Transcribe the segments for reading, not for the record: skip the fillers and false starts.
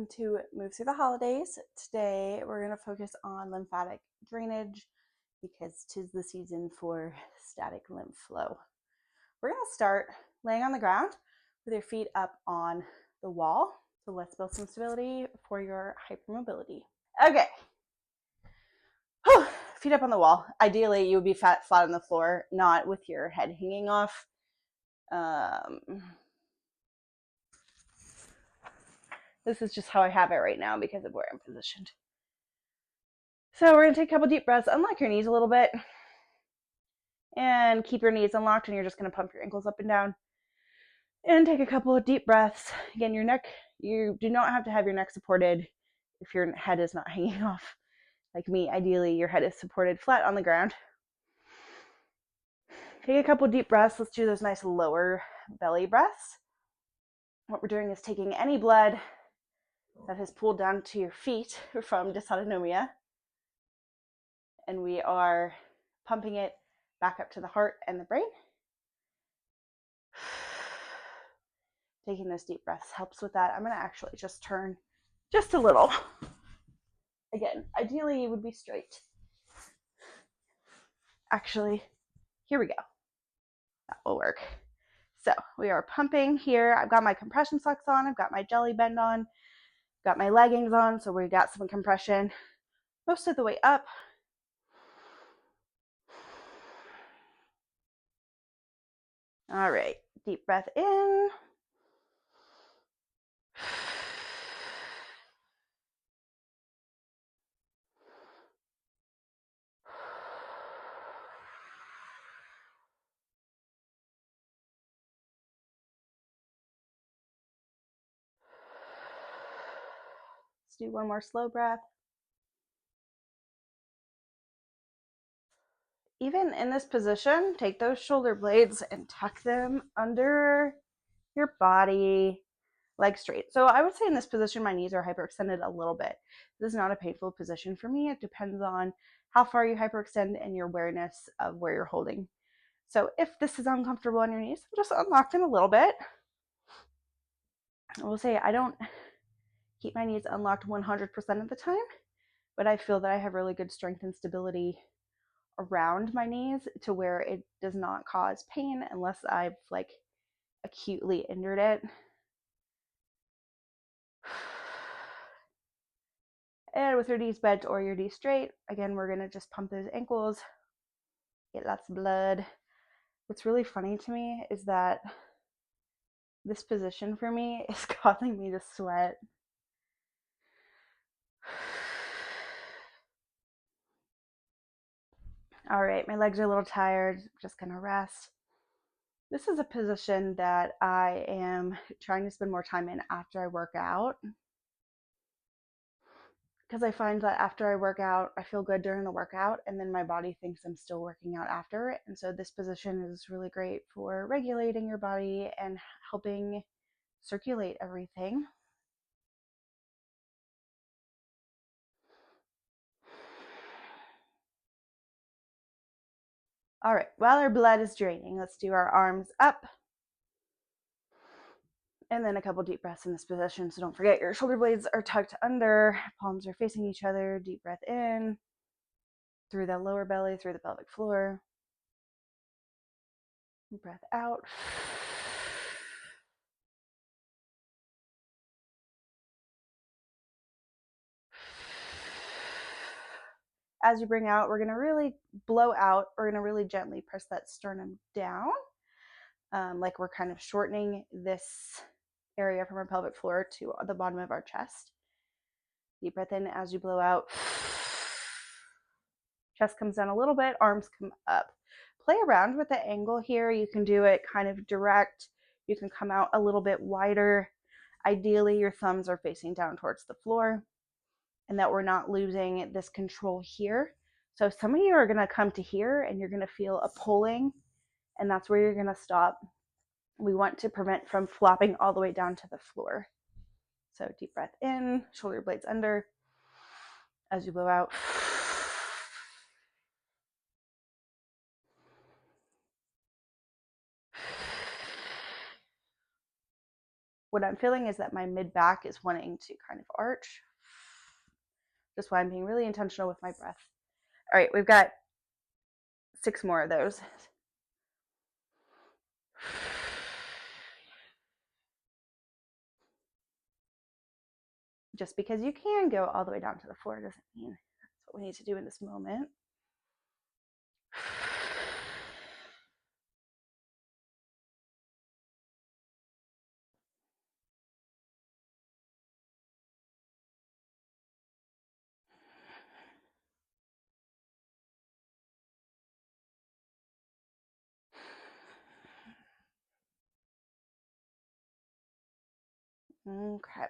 welcome to Move Through the Holidays. Today we're going to focus on lymphatic drainage because 'tis the season for static lymph flow. We're going to start laying on the ground with your feet up on the wall. So let's build some stability for your hypermobility. Okay. Whew. Feet up on the wall. Ideally, you would be flat on the floor, not with your head hanging off. This is just how I have it right now because of where I'm positioned. So we're going to take a couple deep breaths, unlock your knees a little bit, and keep your knees unlocked, and you're just going to pump your ankles up and down. And take a couple of deep breaths. Again, your neck, you do not have to have your neck supported if your head is not hanging off. Like me, ideally, your head is supported flat on the ground. Take a couple deep breaths. Let's do those nice lower belly breaths. What we're doing is taking any blood that has pooled down to your feet from dysautonomia, and we are pumping it back up to the heart and the brain. Taking those deep breaths helps with that. I'm going to actually just turn just a little. Again, ideally you would be straight. Actually, here we go. That will work. So we are pumping here. I've got my compression socks on. I've got my Jellie Bend on. Got my leggings on, so we got some compression most of the way up. All right, deep breath in. Let's do one more slow breath. Even in this position, take those shoulder blades and tuck them under your body, legs straight. So I would say in this position, my knees are hyperextended a little bit. This is not a painful position for me. It depends on how far you hyperextend and your awareness of where you're holding. So if this is uncomfortable on your knees, just unlock them a little bit. I will say I don't keep my knees unlocked 100% of the time, but I feel that I have really good strength and stability around my knees to where it does not cause pain unless I've like acutely injured it. And with your knees bent or your knees straight, again, we're going to just pump those ankles, get lots of blood. What's really funny to me is that this position for me is causing me to sweat. All right, my legs are a little tired. I'm just going to rest. This is a position that I am trying to spend more time in after I work out, because I find that after I work out, I feel good during the workout, and then my body thinks I'm still working out after. And so this position is really great for regulating your body and helping circulate everything. All right, while our blood is draining, let's do our arms up. And then a couple deep breaths in this position. So don't forget your shoulder blades are tucked under, palms are facing each other. Deep breath in, through the lower belly, through the pelvic floor. Breath out. As you bring out, we're going to really blow out. We're going to really gently press that sternum down, like we're kind of shortening this area from our pelvic floor to the bottom of our chest. Deep breath in as you blow out. Chest comes down a little bit, arms come up. Play around with the angle here. You can do it kind of direct. You can come out a little bit wider. Ideally, your thumbs are facing down towards the floor, and that we're not losing this control here. So some of you are going to come to here and you're going to feel a pulling, and that's where you're going to stop. We want to prevent from flopping all the way down to the floor. So deep breath in, shoulder blades under. As you blow out. What I'm feeling is that my mid back is wanting to kind of arch. Just why I'm being really intentional with my breath. All right, we've got 6 more of those. Just because you can go all the way down to the floor doesn't mean that's what we need to do in this moment. Okay.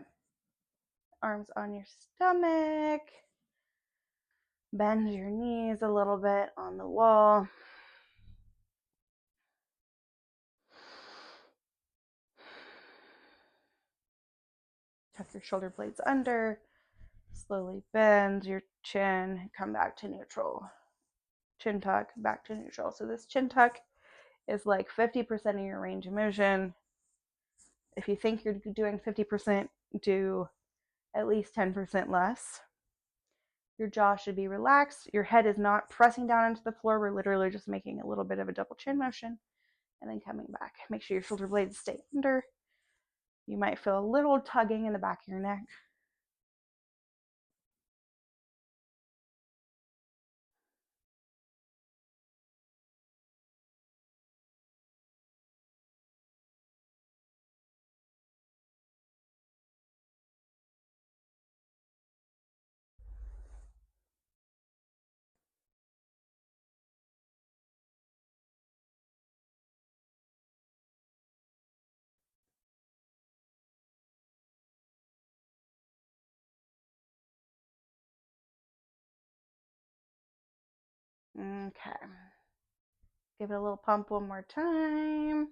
Arms on your stomach. Bend your knees a little bit on the wall. Tuck your shoulder blades under. Slowly bend your chin. Come back to neutral. Chin tuck, back to neutral. So this chin tuck is like 50% of your range of motion. If you think you're doing 50%, do at least 10% less. Your jaw should be relaxed. Your head is not pressing down into the floor. We're literally just making a little bit of a double chin motion and then coming back. Make sure your shoulder blades stay under. You might feel a little tugging in the back of your neck. Okay. Give it a little pump one more time.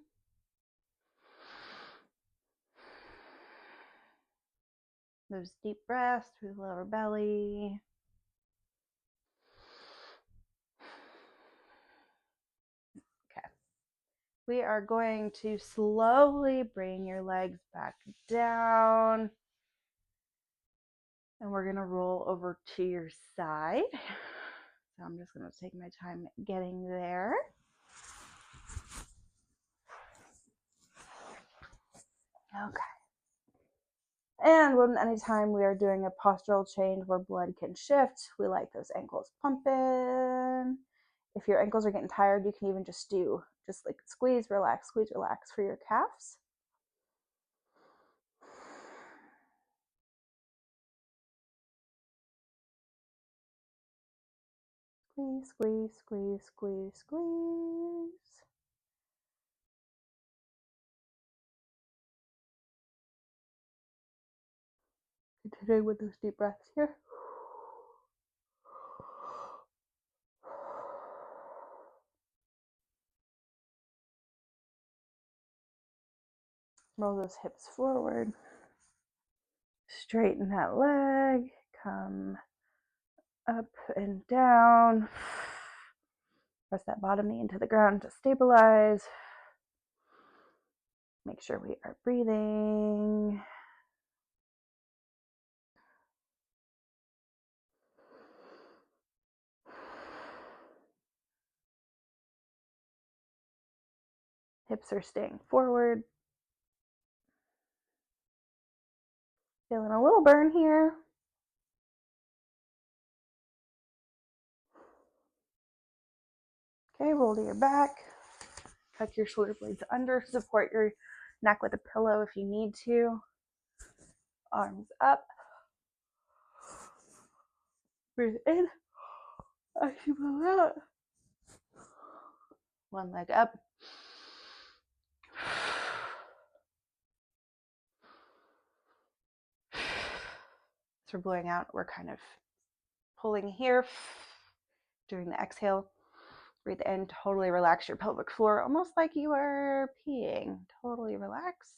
Those deep breaths through the lower belly. Okay. We are going to slowly bring your legs back down. And we're going to roll over to your side. So I'm just going to take my time getting there. Okay. And when anytime we are doing a postural change where blood can shift, we like those ankles pumping. If your ankles are getting tired, you can even just like squeeze, relax for your calves. Squeeze, squeeze, squeeze, squeeze, squeeze. Continuing with those deep breaths here. Roll those hips forward. Straighten that leg. Come up and down. Press that bottom knee into the ground to stabilize. Make sure we are breathing. Hips are staying forward. Feeling a little burn here. Okay, roll to your back. Tuck your shoulder blades under. Support your neck with a pillow if you need to. Arms up. Breathe in. As you blow out. One leg up. As we're blowing out, we're kind of pulling here. During the exhale, breathe in, totally relax your pelvic floor, almost like you are peeing. Totally relax.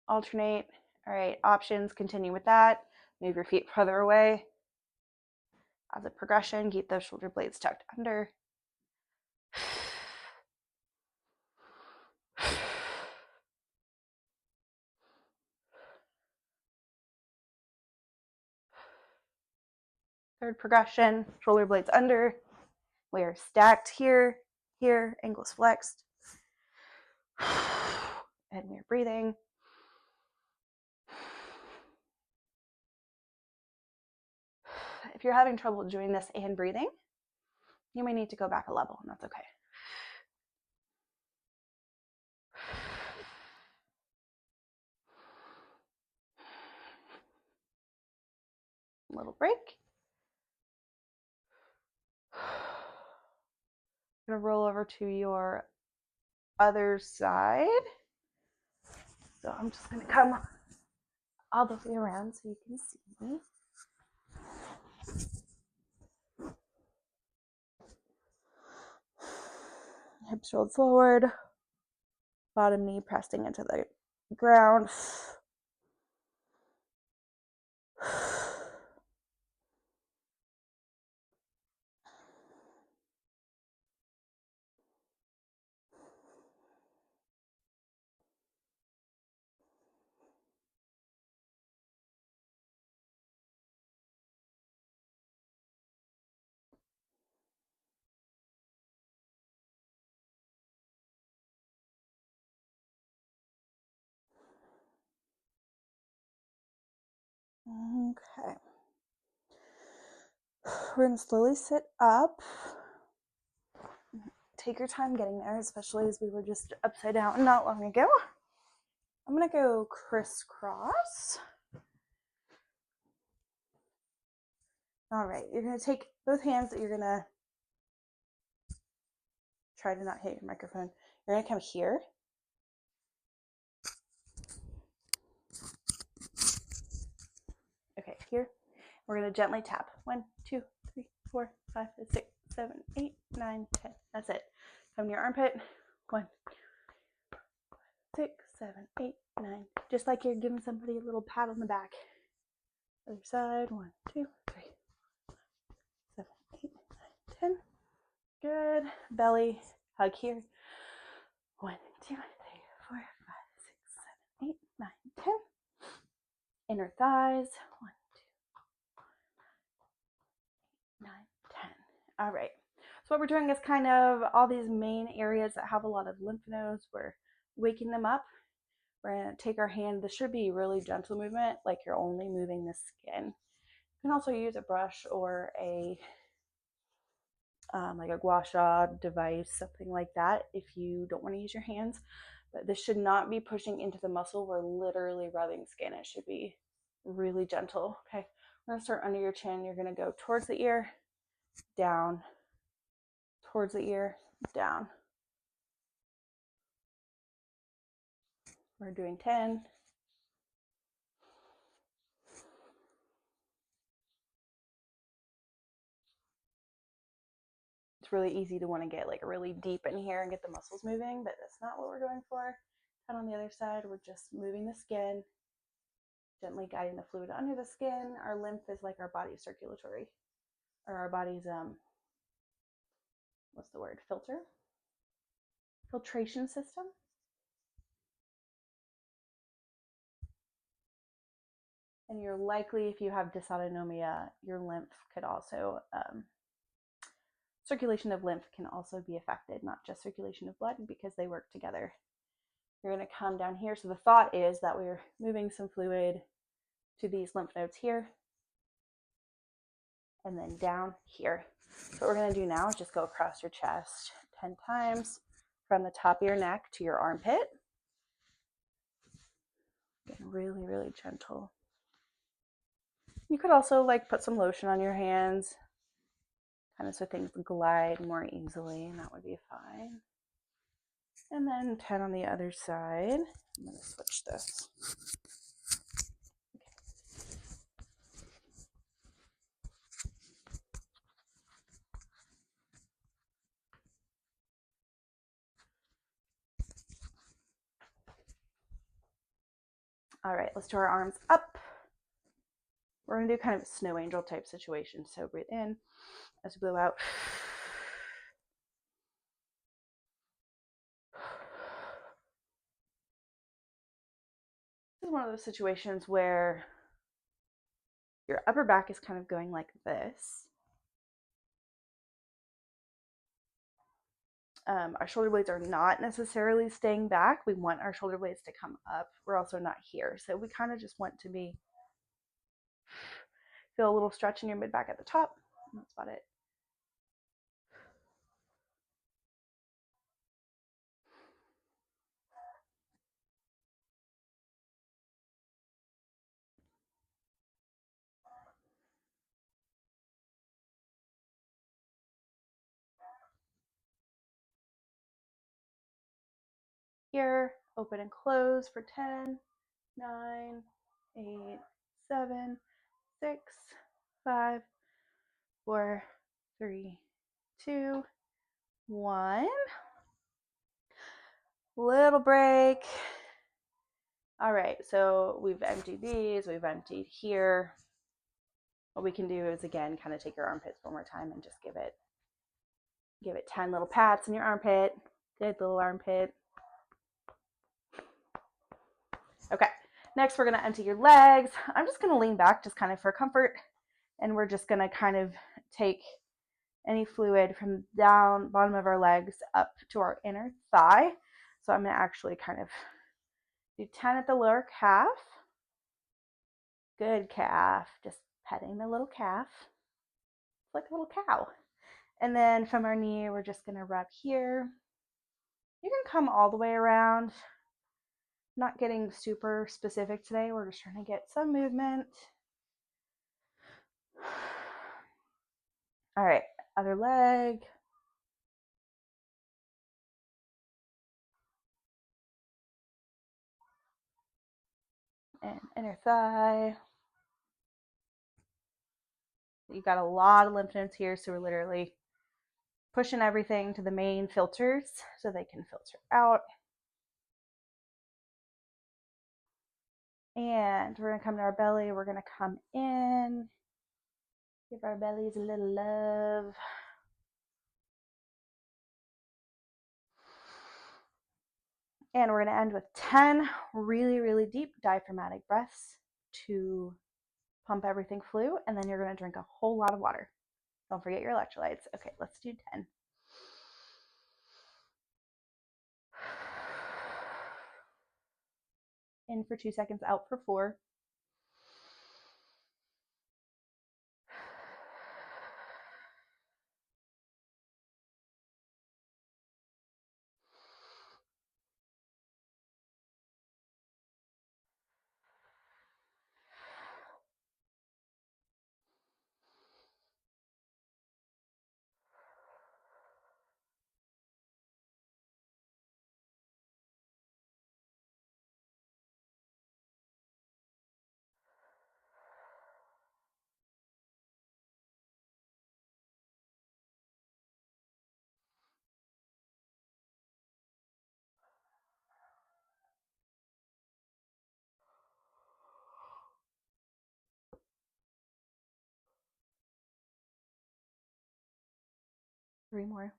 Alternate. All right, options, continue with that. Move your feet further away. As a progression, keep those shoulder blades tucked under. Third progression, shoulder blades under. We are stacked here, here, ankles flexed. And we're breathing. If you're having trouble doing this and breathing, you may need to go back a level, and that's okay. A little break. I'm gonna roll over to your other side. So I'm just gonna come all the way around so you can see me. Hips rolled forward, bottom knee pressing into the ground. Okay. We're going to slowly sit up. Take your time getting there, especially as we were just upside down not long ago. I'm going to go crisscross. All right, you're going to take both hands that you're going to try to not hit your microphone. You're going to come here. Okay, here. We're going to gently tap. 1, 2, 3, 4, 5, 6, 7, 8, 9, 10. That's it. Come to your armpit. 1, 6, 7, 8, 9. Just like you're giving somebody a little pat on the back. Other side. 1, 2, 3, 7, 8, 9, 10. Good. Belly hug here. 1, 2, 3, 4, 5, 6, 7, 8, 9, 10. Inner thighs. 1, 2, 9, 10. All right. So what we're doing is kind of all these main areas that have a lot of lymph nodes. We're waking them up. We're going to take our hand. This should be really gentle movement, like you're only moving the skin. You can also use a brush or a like a gua sha device, something like that, if you don't want to use your hands. But this should not be pushing into the muscle. We're literally rubbing skin. It should be really gentle. Okay, we're going to start under your chin. You're going to go towards the ear, down, towards the ear, down. We're doing 10. It's really easy to want to get like really deep in here and get the muscles moving, but that's not what we're going for. 10 on the other side. We're just moving the skin, gently guiding the fluid under the skin. Our lymph is like our body's circulatory, or our body's what's the word? Filtration system. And you're likely, if you have dysautonomia, your lymph could also, circulation of lymph can also be affected, not just circulation of blood, because they work together. You're going to come down here. So the thought is that we're moving some fluid to these lymph nodes here, and then down here. So what we're going to do now is just go across your chest 10 times from the top of your neck to your armpit. Getting really, really gentle. You could also like put some lotion on your hands, kind of so things glide more easily, and that would be fine. And then 10 on the other side. I'm going to switch this. All right, let's do our arms up. We're going to do kind of a snow angel type situation. So breathe in as we blow out. This is one of those situations where Your upper back is kind of going like this. Our shoulder blades are not necessarily staying back. We want our shoulder blades to come up. We're also not here. So we kind of just want to feel a little stretch in your mid back at the top. That's about it. Here, open and close for 10, 9, 8, 7, 6, 5, 4, 3, 2, 1. Little break. All right, so we've emptied these, we've emptied here. What we can do is, again, kind of take your armpits one more time and just give it 10 little pats in your armpit. Good little armpit. Okay, next we're gonna empty your legs. I'm just gonna lean back just kind of for comfort, and we're just gonna kind of take any fluid from down bottom of our legs up to our inner thigh. So I'm gonna actually kind of do 10 at the lower calf. Good calf, just petting the little calf. It's like a little cow. And then from our knee, we're just gonna rub here. You can come all the way around. Not getting super specific today. We're just trying to get some movement. All right, other leg. And inner thigh. You got a lot of lymph nodes here, so we're literally pushing everything to the main filters so they can filter out. And we're gonna come to our belly. We're gonna come in, give our bellies a little love. And we're gonna end with 10 really, really deep diaphragmatic breaths to pump everything flu. And then you're gonna drink a whole lot of water. Don't forget your electrolytes. Okay, let's do 10. In for 2 seconds, out for 4. Three more.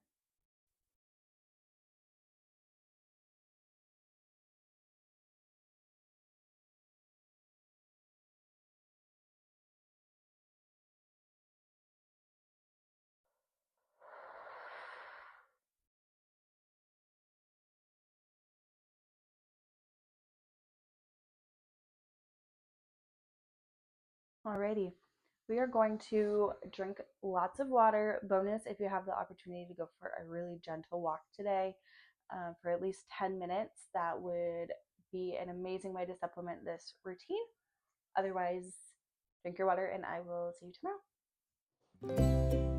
Alrighty. We are going to drink lots of water. Bonus if you have the opportunity to go for a really gentle walk today for at least 10 minutes. That would be an amazing way to supplement this routine. Otherwise, drink your water and I will see you tomorrow.